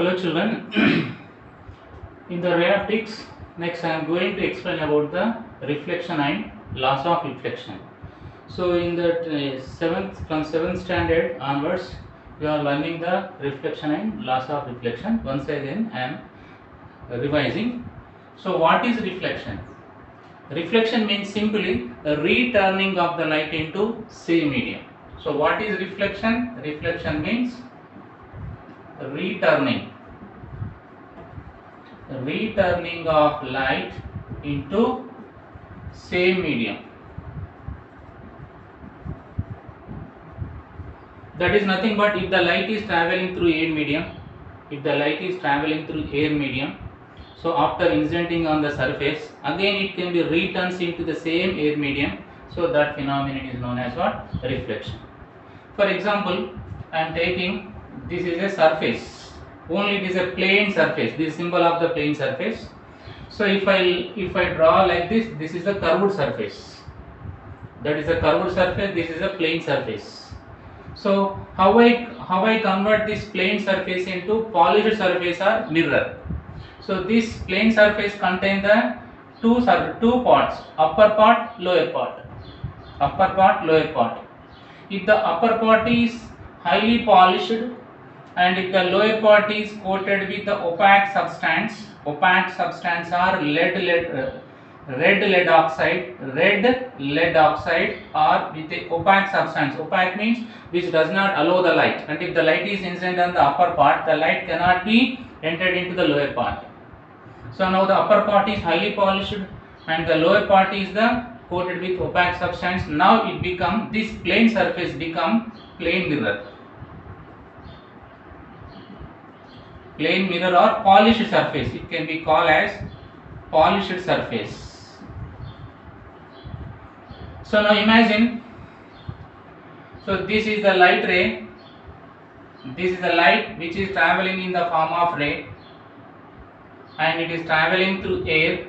Hello children, in the ray optics, next I am going to explain about the reflection and laws of reflection. So in the from 7th standard onwards, we are learning the reflection and laws of reflection. Once again I am revising. So what is reflection? Reflection means simply a returning of the light into same medium. So what is reflection? Reflection means returning of light into same medium. That is nothing but if the light is traveling through air medium, so after incidenting on the surface, again it can be returns into the same air medium. So that phenomenon is known as what? Reflection. For example, I am taking, this is a surface, only it is a plane surface, this symbol of the plane surface. So if I draw like this is a curved surface, that is a curved surface, this is a plane surface. So how I convert this plane surface into polished surface or mirror? So this plane surface contains the two parts, upper part, lower part. If the upper part is highly polished and if the lower part is coated with the opaque substance or red lead oxide or with a opaque substance. Opaque means which does not allow the light, and if the light is incident on the upper part, the light cannot be entered into the lower part. So now the upper part is highly polished and the lower part is the coated with opaque substance. Now it become, this plane surface become plane mirror or polished surface. It can be called as polished surface. So now imagine, so this is the light ray, this is the light which is traveling in the form of ray and it is traveling through air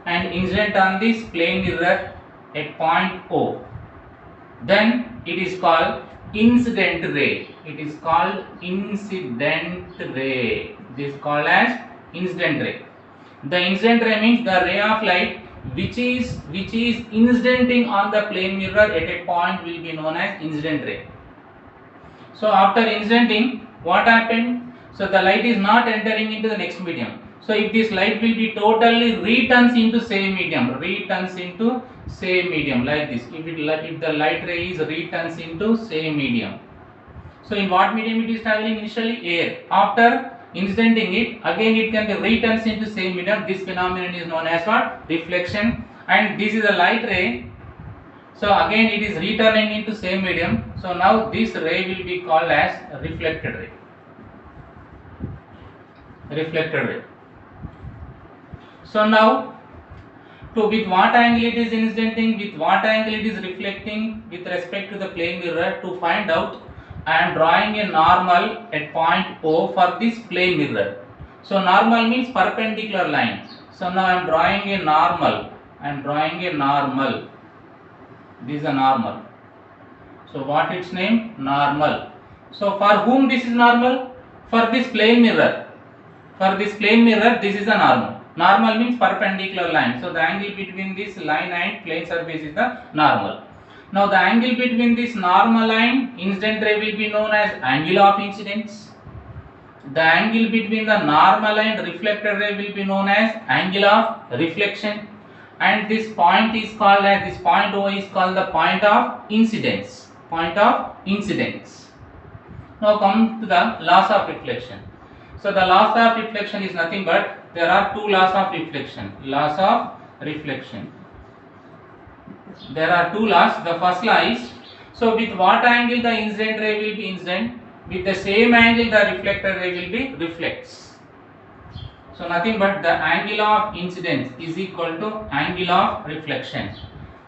and incident on this plane mirror at point O. Then it is called incident ray. This is called as incident ray. The incident ray means the ray of light which is incidenting on the plane mirror at a point will be known as incident ray. So after incidenting, what happened? So the light is not entering into the next medium. So if this light will be totally returns into same medium, like this. If the light ray is returns into same medium. So in what medium it is traveling? Initially air. After incidenting it, again it can be returns into same medium. This phenomenon is known as what? Reflection. And this is a light ray. So again it is returning into same medium. So now this ray will be called as reflected ray. So now, with what angle it is incidenting, with what angle it is reflecting with respect to the plane mirror, to find out, I am drawing a normal at point O for this plane mirror. So normal means perpendicular line. So now I am drawing a normal. This is a normal. So what its name? Normal. So for whom this is normal? For this plane mirror. This is a normal. Normal means perpendicular line. So the angle between this line and plane surface is the normal. Now the angle between this normal line, incident ray will be known as angle of incidence. The angle between the normal and reflected ray will be known as angle of reflection. And this point is called as, this point O is called the point of incidence. Now come to the laws of reflection. So the laws of reflection is nothing but, there are two laws of reflection. There are two laws. The first law is, so with what angle the incident ray will be incident, with the same angle the reflected ray will be reflects. So nothing but the angle of incidence is equal to angle of reflection.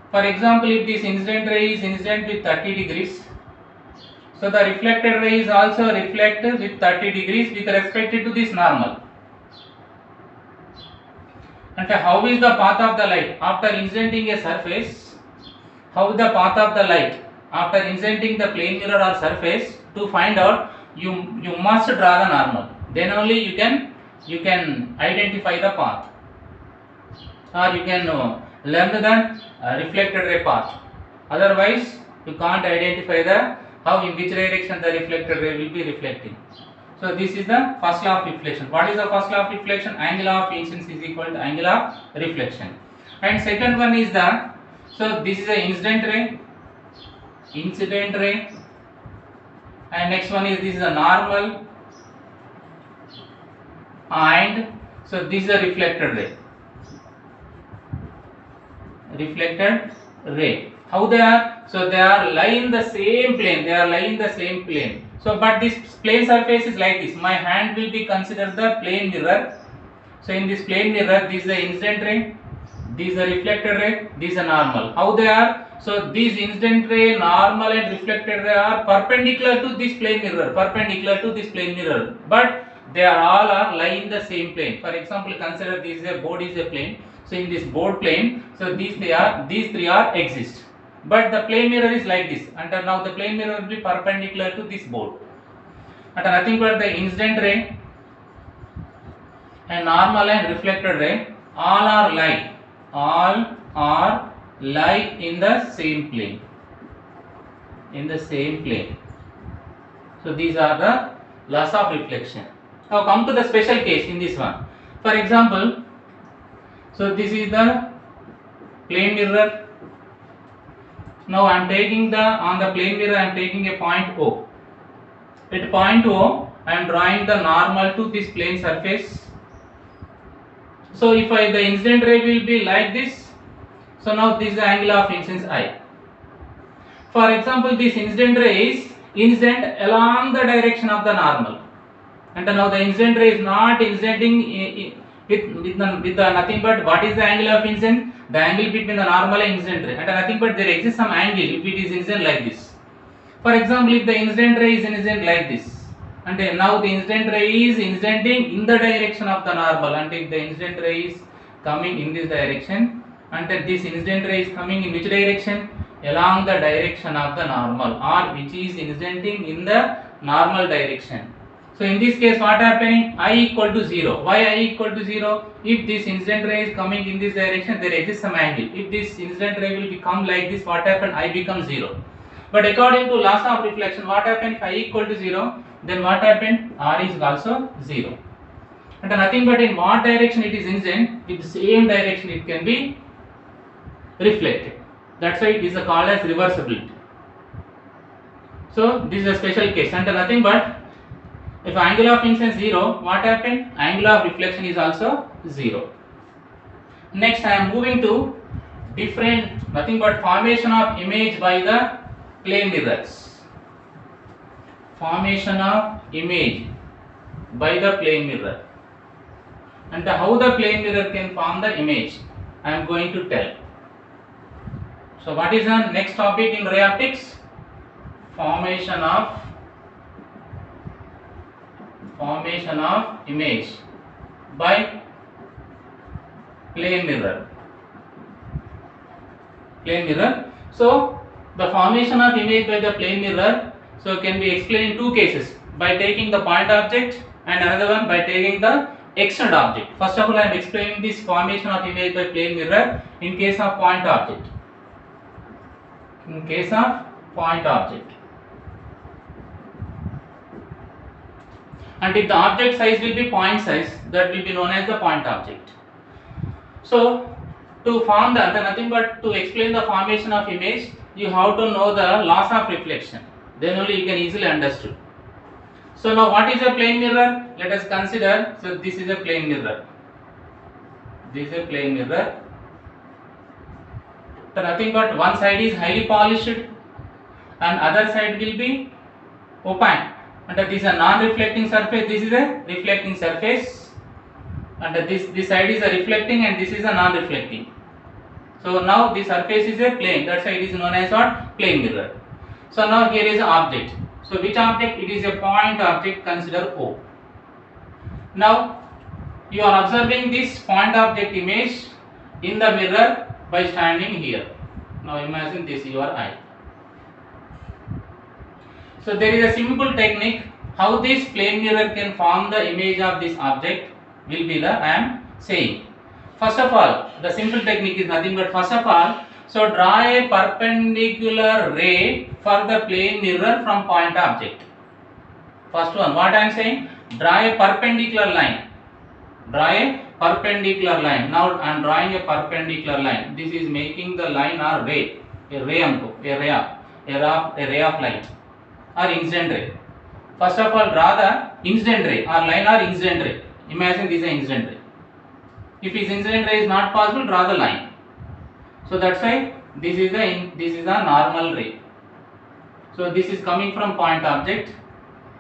For example, if this incident ray is incident with 30 degrees, so the reflected ray is also reflected with 30 degrees with respect to this normal. And how is the path of the light after incidenting a surface? How the path of the light after incidenting the plane mirror or surface? To find out, you must draw the normal. then only you can identify the path, or you can learn the reflected ray path. Otherwise you can't identify the how in which direction the reflected ray will be reflecting. So this is the first law of reflection. What is the first law of reflection? Angle of incidence is equal to angle of reflection. And second one is the, so this is the incident ray, and next one is this is a normal, and so this is a reflected ray. How they are? So they are lying in the same plane. So but this plane surface is like this. My hand will be considered the plane mirror. So in this plane mirror, this is the incident ray, this is the reflected ray, this is a normal. How they are? So these incident ray, normal and reflected ray are perpendicular to this plane mirror, but they are all lying in the same plane. For example, consider this is a board is a plane. So in this board plane, so these three are exist, but the plane mirror is like this, and now the plane mirror will be perpendicular to this board, and nothing but the incident ray and normal and reflected ray all are lie in the same plane, So these are the laws of reflection. Now come to the special case in this one. For example, so this is the plane mirror. Now I am taking on the plane mirror I am taking a point O. At point O I am drawing the normal to this plane surface. So if the incident ray will be like this, so now this is the angle of incidence I. For example, this incident ray is incident along the direction of the normal, and now the incident ray is not incidenting with nothing but what is the angle of incident? The angle between the normal and incident ray, and nothing but there exists some angle if it is incident like this. For example, if the incident ray is incident like this, and now the incident ray is incidenting in the direction of the normal, and if the incident ray is coming in this direction, and this incident ray is coming in which direction? Along the direction of the normal, or which is incidenting in the normal direction. So in this case what happening? I equal to 0. Why I equal to 0? If this incident ray is coming in this direction, there exists some angle. If this incident ray will become like this, what happen? I become 0. But according to laws of reflection, what happen if I equal to 0? Then what happened? R is also 0. And nothing but in what direction it is incident, with the same direction it can be reflected. That's why it is called as reversibility. So this is a special case, and nothing but if angle of incidence 0, what happened? Angle of reflection is also 0. Next I am moving to different, nothing but formation of image by the plane mirrors. Formation of image by the plane mirror, and how the plane mirror can form the image, I am going to tell. So what is the next topic in ray optics? Formation of image by plane mirror. So the formation of image by the plane mirror, so can be explained in two cases, by taking the point object, and another one by taking the external object. First of all, I am explaining this formation of image by plane mirror in case of point object. And if the object size will be point size, that will be known as the point object. So to form nothing but to explain the formation of image, you have to know the laws of reflection, then only you can easily understood. So now what is a plane mirror? Let us consider. So this is a plane mirror. So nothing but one side is highly polished and other side will be opaque. And this is a non-reflecting surface, this is a reflecting surface, and this side is a reflecting and this is a non-reflecting. So now the surface is a plane, that side is known as what? Plane mirror. So now here is an object. So which object? It is a point object, consider O. Now you are observing this point object image in the mirror by standing here. Now imagine this your eye. So there is a simple technique how this plane mirror can form the image of this object will be the I am saying. First of all, the simple technique is nothing but first of all, so draw a perpendicular ray for the plane mirror from point object. First one, what I am saying, draw a perpendicular line. Draw a perpendicular line. Now I am drawing a perpendicular line. This is making the line or ray, a ray of light or incident ray. First of all, draw the incident ray or line or incident ray. Imagine this is an incident ray. If his incident ray is not possible, draw the line. So that's why this is a normal ray. So this is coming from point object.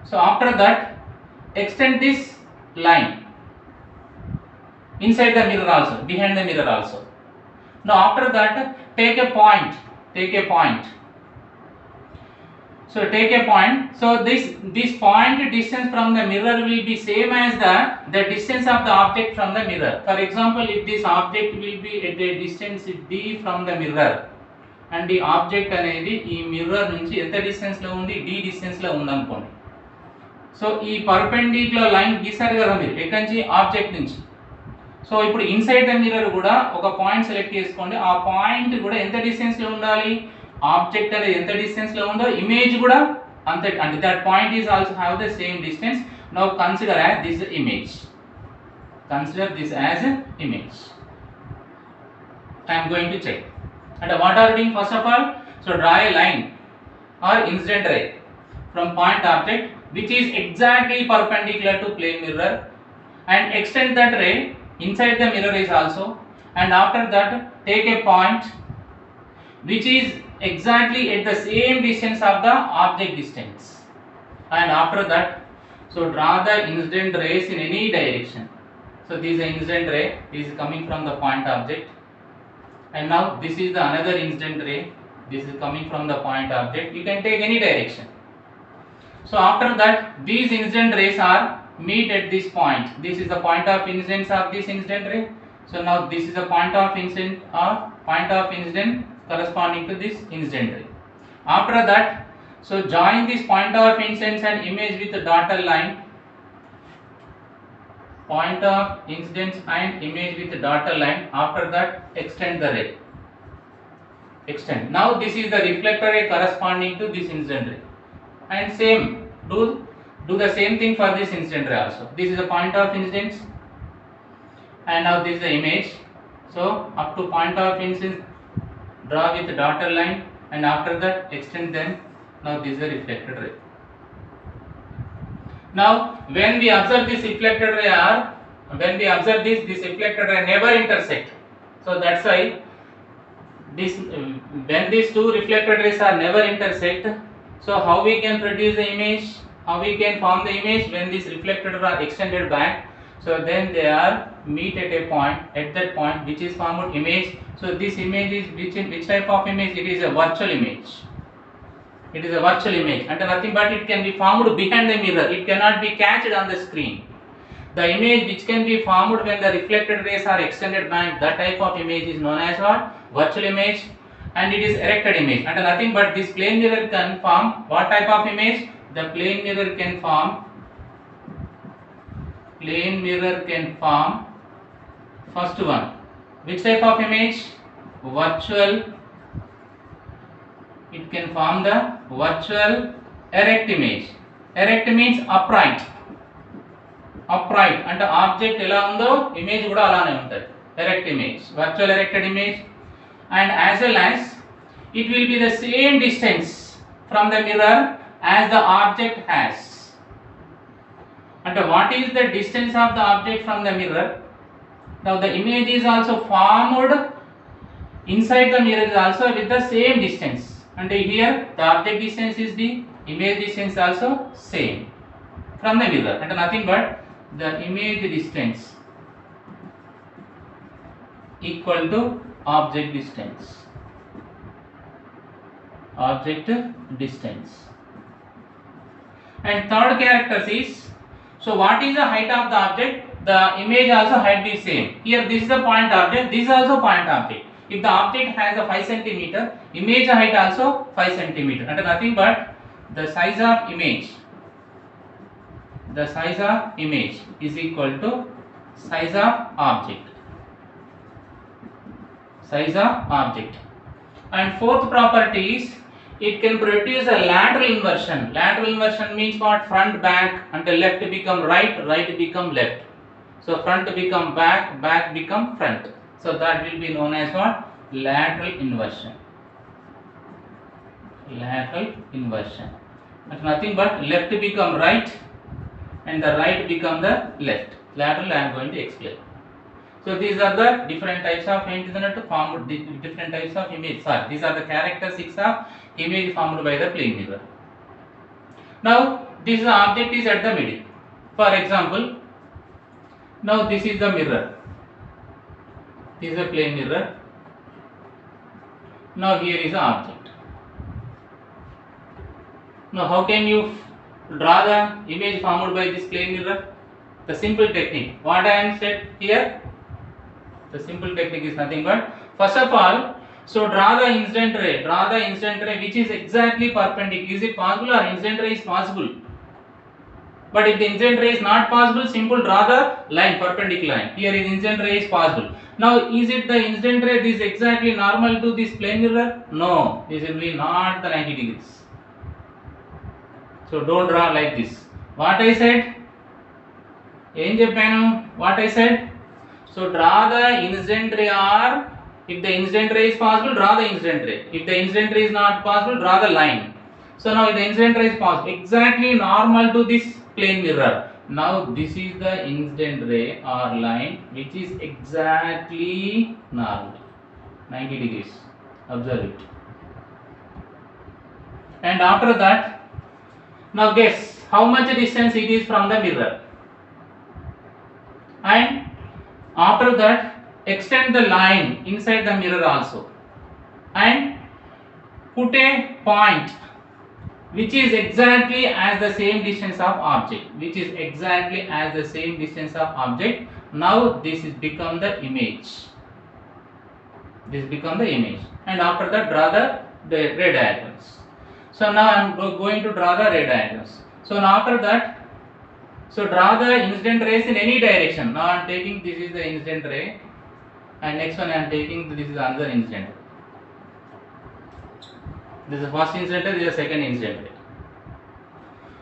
So after that, extend this line inside the mirror also, behind the mirror also. Now after that, take a point. So take a point. So this point distance from the mirror will be same as the distance of the object from the mirror. For example, if this object will be at a distance d from the mirror, and the object అనేది ఈ mirror నుంచి ఎంత distance లో ఉంది, d distance లో ఉంది అనుకోండి. So ఈ పర్పెండిక్యులర్ లైన్ గీసారు కదా మీరు ఎక్కడి నుంచి, ఆబ్జెక్ట్ నుంచి. సో ఇప్పుడు ఇన్సైడ్ ద మిర్రర్ కూడా ఒక పాయింట్ సెలెక్ట్ చేసుకోండి. ఆ పాయింట్ కూడా ఎంత డిస్టెన్స్ లో ఉండాలి, ఆబ్జెక్ట్ అనేది ఎంత డిస్టెన్స్ లో ఉందో ఇమేజ్ కూడా అంతే, అంటే that point is also have the same distance. Now consider as this image. Consider this as an image. I am going to check. And what are we doing first of all? So draw a line or incident ray from point object which is exactly perpendicular to plane mirror, and extend that ray inside the mirror is also, and after that take a point which is exactly at the same distance of the object distance, and after that so draw the incident rays in any direction. So this is the incident ray, this is coming from the point object, and now this is the another incident ray, this is coming from the point object. You can take any direction. So after that these incident rays are meet at this point. This is the point of incidence of this incident ray. So now this is the point of incident corresponding to this incident ray. After that, so join this point of incidence and image with the dotted line. Point of incidence and image with the dotted line. After that, extend the ray. Extend. Now this is the reflector ray corresponding to this incident ray. And same, do the same thing for this incident ray also. This is the point of incidence, and now this is the image. So up to point of incidence, draw with the dotted line, and after that extend them. Now this is the reflected ray. Now when we observe this reflected ray, this reflected ray never intersect. So that's why when these two reflected rays are never intersect, so how we can produce the image, how we can form the image when these reflected rays are extended back. So then they are meet at a point, at that point which is formed image. So this image is which type of image? It is a virtual image. It is a virtual image, and nothing but it can be formed behind the mirror. It cannot be catched on the screen. The image which can be formed when the reflected rays are extended back, that type of image is known as what? Virtual image, and it is erected image. And nothing but this plane mirror can form what type of image? The plane mirror can form first one. Which type of image? Virtual. It can form the virtual erect image. Erect means upright. అంటే object ఎలా ఉందో image కూడా అలానే ఉంటుంది. Erect image, virtual erected image, and as well as it will be the same distance from the mirror as the object has. And what is the distance of the object from the mirror? Now the image is also formed inside the mirror is also with the same distance. And here the object distance is the image distance also same from the mirror, and nothing but the image distance equal to object distance. And third character is, so what is the height of the object? The image also height be same. Here this is the point object, this is also point object. If the object has a 5 cm, image height also 5 cm, and nothing but the size of image the size of image is equal to size of object. Size of object. And fourth property is it can produce a lateral inversion. Lateral inversion means what? Front back, and the left become right, right become left. So front become back, back become front. So that will be known as what? Lateral inversion. Lateral inversion. That's nothing but left become right and the right become the left. Lateral I am going to explain. So these are the different types of formed different types of image. Sorry, these are the characteristics of image formed by the plane mirror. Now this object is at the middle. For example, now this is the mirror. This is a plane mirror. Now here is the object. Now how can you draw the image formed by this plane mirror? The simple technique. What I am said here? The simple technique is nothing but, first of all, so draw the incident ray. Draw the incident ray which is exactly perpendicular. Is it possible, or incident ray is possible? But if the incident ray is not possible, simple draw the line, perpendicular line. Here is incident ray is possible. Now is it the incident ray this is exactly normal to this plane mirror? No, this will be not the 90 degrees. So don't draw like this. What I said? What I said? So draw the incident ray, or if the incident ray is possible, draw the incident ray. If the incident ray is not possible, draw the line. So now if the incident ray is possible, exactly normal to this plane mirror. Now this is the incident ray or line which is exactly normal, 90 degrees. Observe it. And after that, now guess how much distance it is from the mirror. And after that, extend the line inside the mirror also, and put a point which is exactly as the same distance of object. Which is exactly as the same distance of object. Now this is become the image. This become the image, and after that draw the ray diagrams. So now I am going to draw the ray diagrams. So now after that, so draw the incident rays in any direction. Now I am taking this is the incident ray, and next one I am taking this is another incident. This is the first incident ray, this is the second incident ray.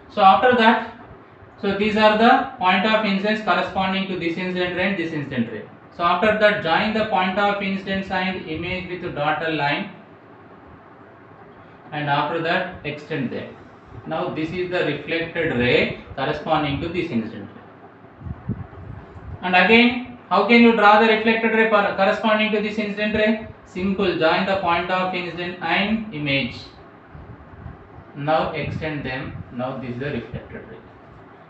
So after that, so these are the point of incidence corresponding to this incident ray and this incident ray. So after that, join the point of incidence and image with the dotted line, and after that extend them. Now this is the reflected ray corresponding to this incident ray. And again, how can you draw the reflected ray corresponding to this incident ray? Simple, join the point of incident and image. Now extend them. Now this is the reflected ray.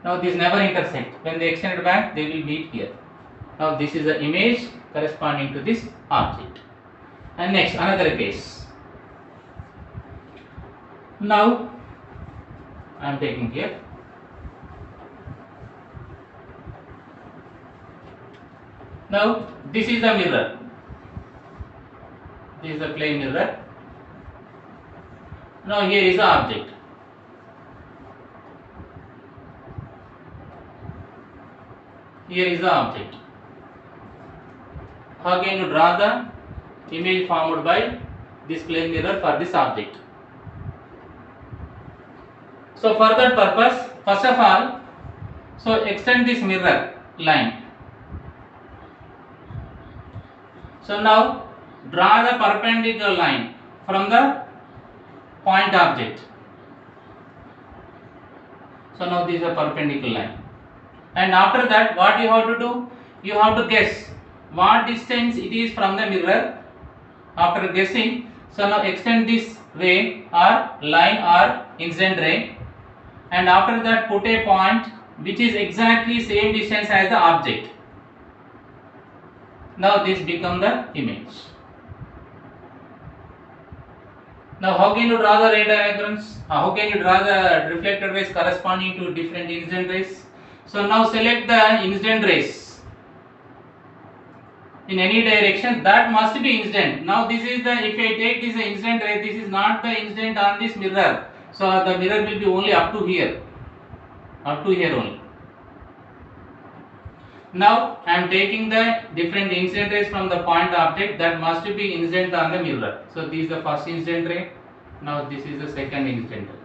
Now these never intersect. When they extend it back, they will meet here. Now this is the image corresponding to this object. And next, another case. Now I am taking here. Now this is the mirror. This is the plane mirror. Now here is the object. Here is the object. How can you draw the image formed by this plane mirror for this object? So for that purpose, first of all, so extend this mirror line. So now draw the perpendicular line from the point object. So now this is a perpendicular line. And after that, what you have to do? You have to guess what distance it is from the mirror. After guessing, so now extend this ray or line or incident ray, and after that put a point which is exactly same distance as the object. Now this become the image. Now how can you draw the ray diagrams? How can you draw the reflected rays corresponding to different incident rays? So now select the incident rays in any direction, that must be incident. Now this is the, if I take this incident ray, this is not the incident on this mirror. So the mirror will be only up to here only. Now I am taking the different incident rays from the point object that must be incident on the mirror. So this is the first incident ray. Now this is the second incident ray.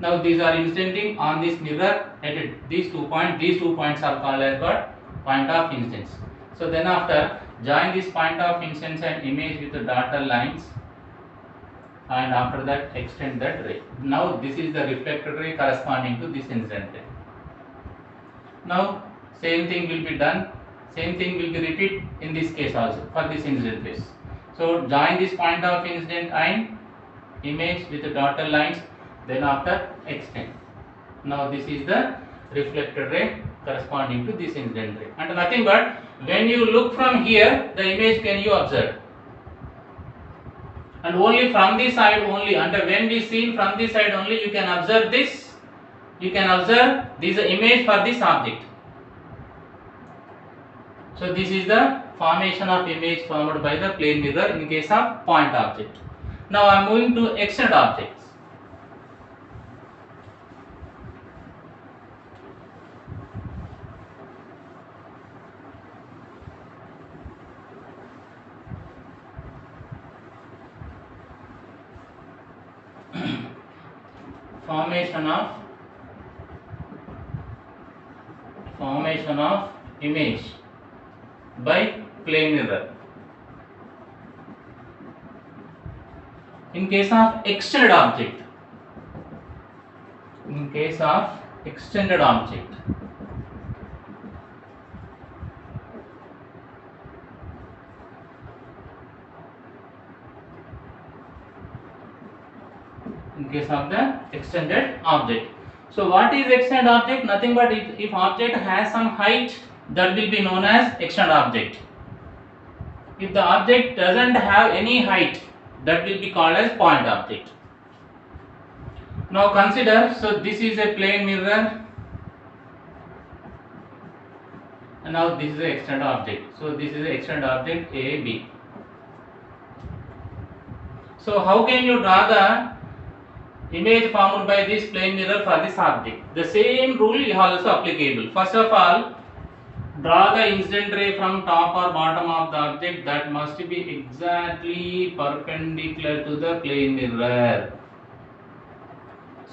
Now these are incidenting on this mirror at these 2 points. These 2 points are called as what? Point of incidence. So then after join this point of incidence and image with the dotted lines, and after that extend that ray. Now this is the reflected ray corresponding to this incident ray. Now same thing will be done, same thing will be repeated in this case also for this incident rays. So join this point of incident and image with the dotted lines, then after extend. Now this is the reflected ray corresponding to this incident ray, and nothing but when you look from here the image can you observe, and only from this side only, and when we see from this side only you can observe this, you can observe this image for this object. So this is the formation of image formed by the plane mirror in case of point object. Now I am moving to extend objects. Formation of image by plane mirror. In case of extended object, in case of extended object, in case of the extended object. So what is extended object? Nothing but if object has some height, that will be known as extended object. If the object doesn't have any height, that will be called as point object. Now consider, so this is a plane mirror, and now this is the extended object. So this is the extended object A, B. So how can you draw the image formed by this plane mirror for this object? The same rule is also applicable. First of all, draw the incident ray from top or bottom of the object that must be exactly perpendicular to the plane mirror.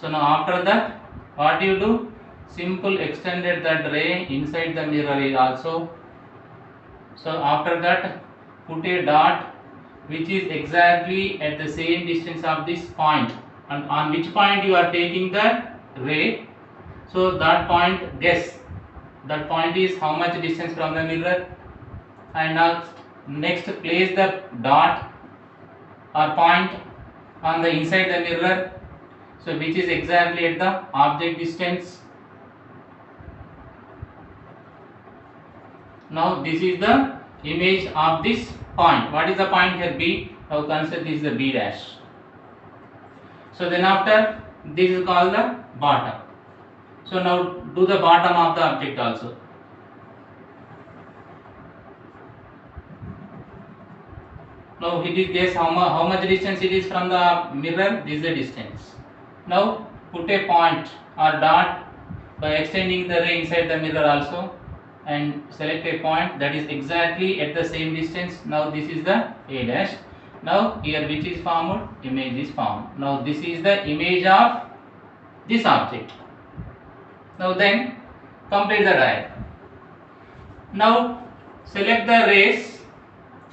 So now after that, what you do? Simple extended that ray inside the mirror also. So after that, put a dot which is exactly at the same distance of this point, and on which point you are taking the ray. So that point, guess that point is how much distance from the mirror, and now next place the dot or point on the inside the mirror, so which is exactly at the object distance. Now this is the image of this point. What is the point here? B. Now consider this is the B dash. So then after, this is called the bottom. So now do the bottom of the object also. Now it is guess how much distance it is from the mirror. This is the distance. Now put a point or dot by extending the ray inside the mirror also, and select a point that is exactly at the same distance. Now this is the A dash. Now here which is formed? Image is formed. Now this is the image of this object. Now then complete the diagram. Now select the rays,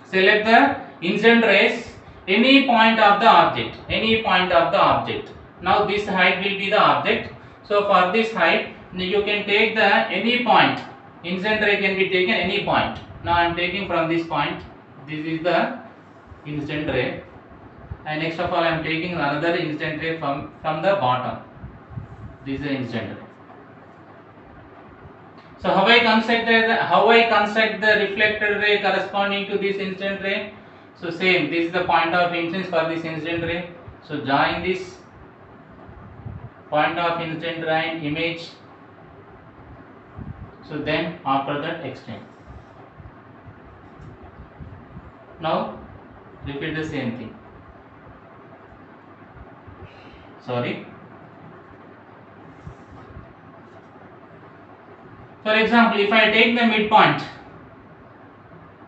select the incident rays, any point of the object, any point of the object. Now this height will be the object. So for this height you can take the any point. Incident ray can be taken any point. Now I am taking from this point. This is the incident ray, and next of all I am taking another incident ray from the bottom. This is the incident ray. So how I construct the reflected ray corresponding to this incident ray? So same, this is the point of incidence for this incident ray. So join this point of incident ray and image. So then after that extend. Now repeat the same thing. Sorry. For example, if I take the midpoint,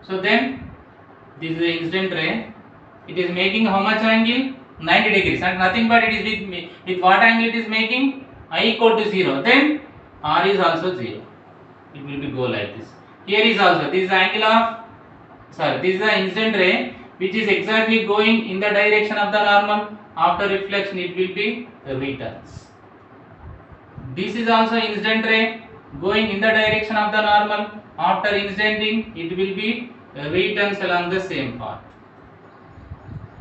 so then this is the incident ray. It is making how much angle? 90 degrees, and nothing but it is with what angle it is making? I equal to 0. Then R is also 0. It will be go like this. Here is also this is the angle of this is the incident ray which is exactly going in the direction of the normal. After reflection, it will be returns. This is also incident ray going in the direction of the normal. After incidenting, it will be returns along the same path.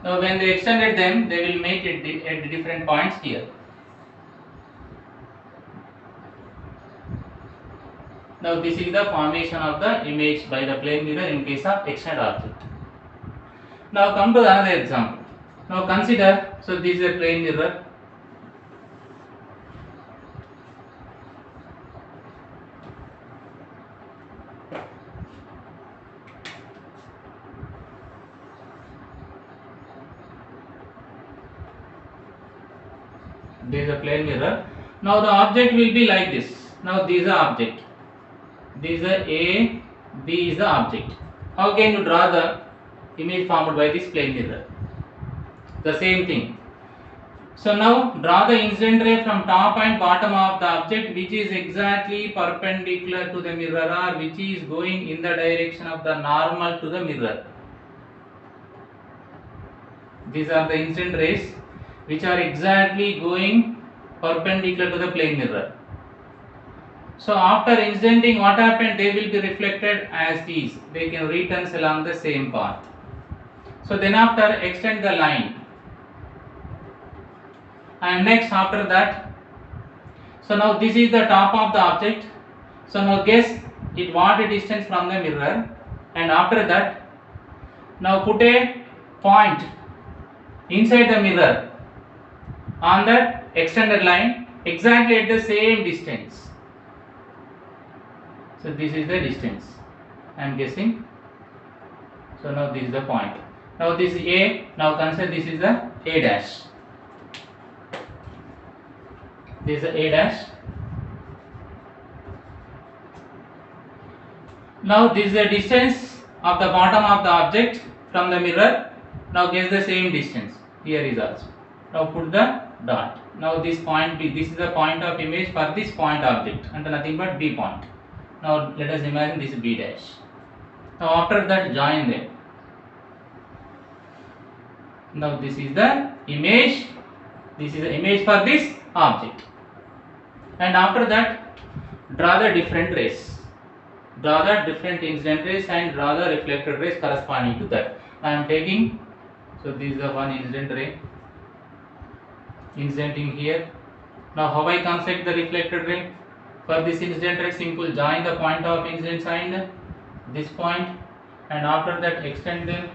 Now, when they extended them, they will make it at different points here. Now, this is the formation of the image by the plane mirror in case of extended object. Now, come to another example. Now, consider, so this is a plane mirror. This is a plane mirror. Now, the object will be like this. Now, this is the object. This is the A, B is the object. How can you draw the image formed by this plane mirror? The same thing. So now draw the incident ray from top and bottom of the object which is exactly perpendicular to the mirror or which is going in the direction of the normal to the mirror. These are the incident rays which are exactly going perpendicular to the plane mirror. So after incidenting, what happened? They will be reflected as these. They can return along the same path. So then after extend the line. And next after that, so now this is the top of the object. So now guess it what a distance from the mirror, and after that now put a point inside the mirror on that extended line exactly at the same distance. So this is the distance I am guessing. So now this is the point. Now this is A. Now consider this is the A dash. This is the A dash. Now this is the distance of the bottom of the object from the mirror. Now guess the same distance. Here is also. Now put the dot. Now this point B. This is the point of image for this point object and nothing but B point. Now let us imagine this B dash. Now after that join them. Now this is the image. This is the image for this object. And after that draw the different rays. Draw the different incident rays and draw the reflected rays corresponding to that. I am taking, so this is the one incident ray incidenting here. Now how I construct the reflected ray? For this incident ray, simple join the point of incidence and this point, and after that extend them.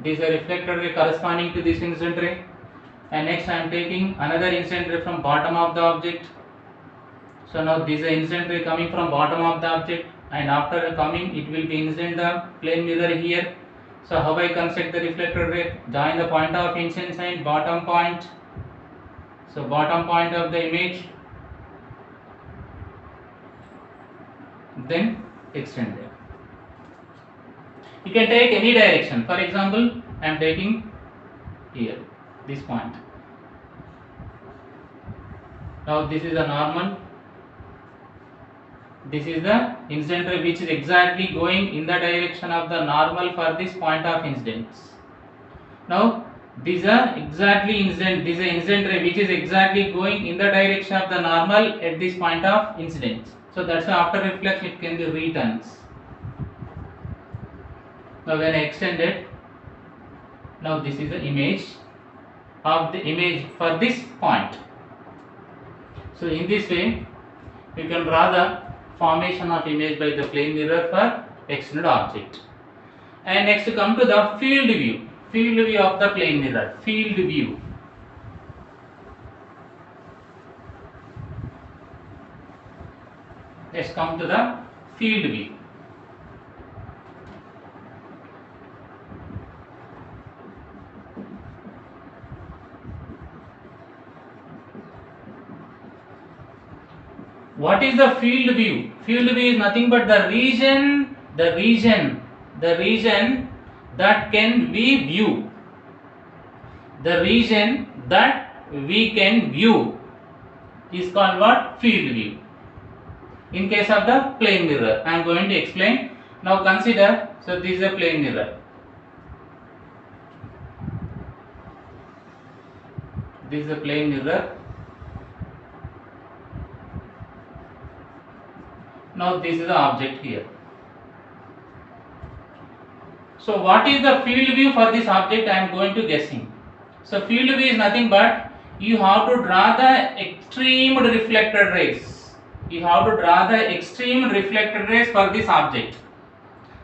This is a reflected ray corresponding to this incident ray, and next I am taking another incident ray from bottom of the object. So now this is an incident ray coming from bottom of the object, and after coming it will be incident the plane mirror here. So how I construct the reflected ray? Join the point of incidence and bottom point. So bottom point of the image, then extend them. You can take any direction. For example, I am taking here this point. Now this is the normal. This is the incident ray which is exactly going in the direction of the normal for this point of incidence. Now these are exactly incident. This is an incident ray which is exactly going in the direction of the normal at this point of incidence. So that's why after reflection it can be returns. Now when I extend it, now this is the image of the image for this point. So in this way you can draw the formation of image by the plane mirror for extended object. And next come to the field view. Field view of the plane mirror. Field view. Let's come to the field view. What is the field view? Field view is nothing but the region that can be view. The region that we can view is called what? Field view. In case of the plane mirror, I am going to explain. Now consider, so this is a plane mirror. This is a plane mirror. Now this is the object here. So what is the field view for this object? I am going to guessing. So field view is nothing but you have to draw the extreme reflected rays. You have to draw the extreme reflected rays for this object.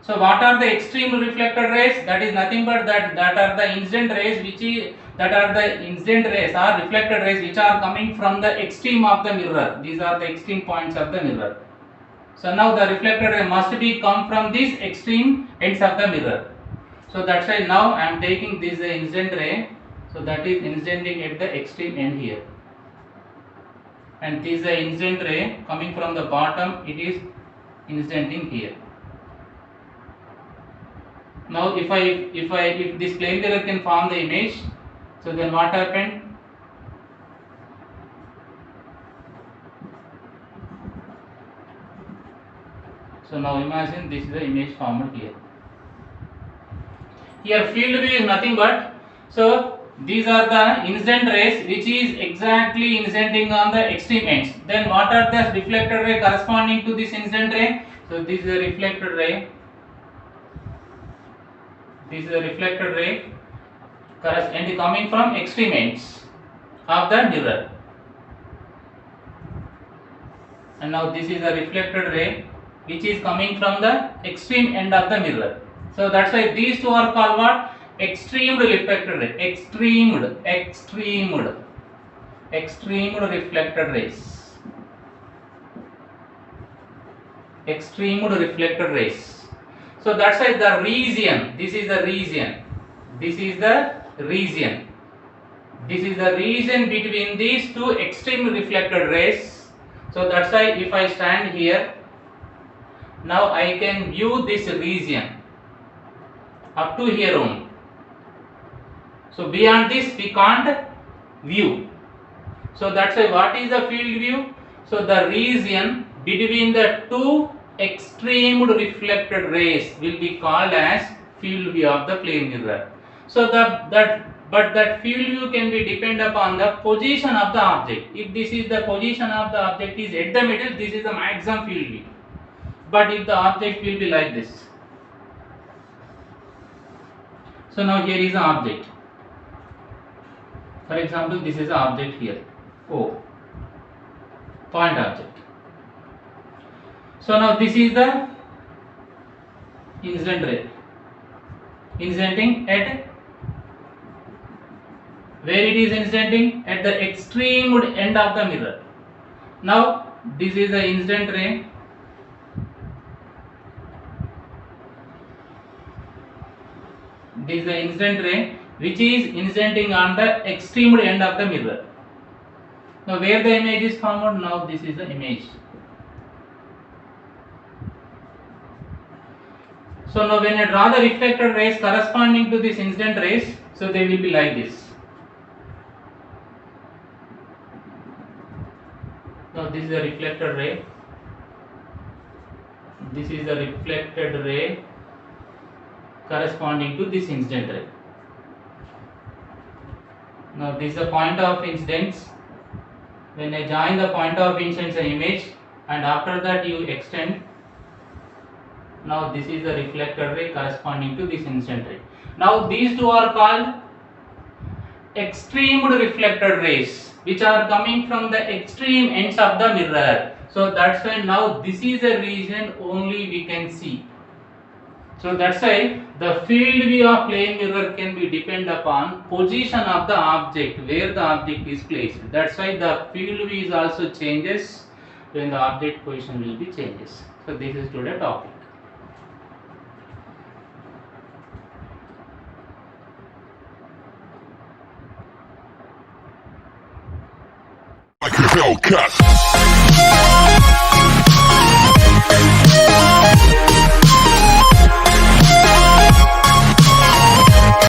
So what are the extreme reflected rays? That is nothing but that are the incident rays or reflected rays which are coming from the extreme of the mirror. These are the extreme points of the mirror. So now the reflected ray must be come from these extreme ends of the mirror. So that's why now I am taking this incident ray. So that is incidenting at the extreme end here. And this is the incident ray coming from the bottom. It is incidenting here. Now if this plane mirror can form the image, so then what happened? So now imagine this is the image formed here. Here field view is nothing but, so these are the incident rays which is exactly incidenting on the extreme ends. Then what are the reflected ray corresponding to this incident ray? So this is a reflected ray. This is a reflected ray and coming from extreme ends of the mirror. And now this is a reflected ray which is coming from the extreme end of the mirror. So that's why these two are called what? Extreme reflected ray. Extremed reflected rays. Extreme reflected rays. So that's why the region, this is the region between these two extreme reflected rays. So that's why if I stand here, now I can view this region up to here only. So beyond this we can't view. So that's why what is the field view? So the region between the two extreme reflected rays will be called as field view of the plane mirror. So that field view can be depend upon the position of the object. If this is the position of the object is at the middle, this is the maximum field view. But if the object will be like this. So now here is the object. For example, this is the object here, O, point object. So now this is the incident ray, incidenting at where it is incidenting? At the extreme end of the mirror. Now this is the incident ray. This is the incident ray which is incidenting on the extreme end of the mirror. Now where the image is formed? Now this is the image. So now when I draw the reflected rays corresponding to this incident rays, so they will be like this. Now this is the reflected ray. This is the reflected ray corresponding to this incident ray. Now this is the point of incidence. When I join the point of incidence image and after that you extend. Now this is the reflected ray corresponding to this incident ray. Now these two are called extreme reflected rays which are coming from the extreme ends of the mirror. So that's why now this is a region only we can see. So that's why the field view of plane mirror can be depend upon position of the object, where the object is placed. That's why the field view is also changes when the object position will be changes. So this is today's topic. Like a Hellcat.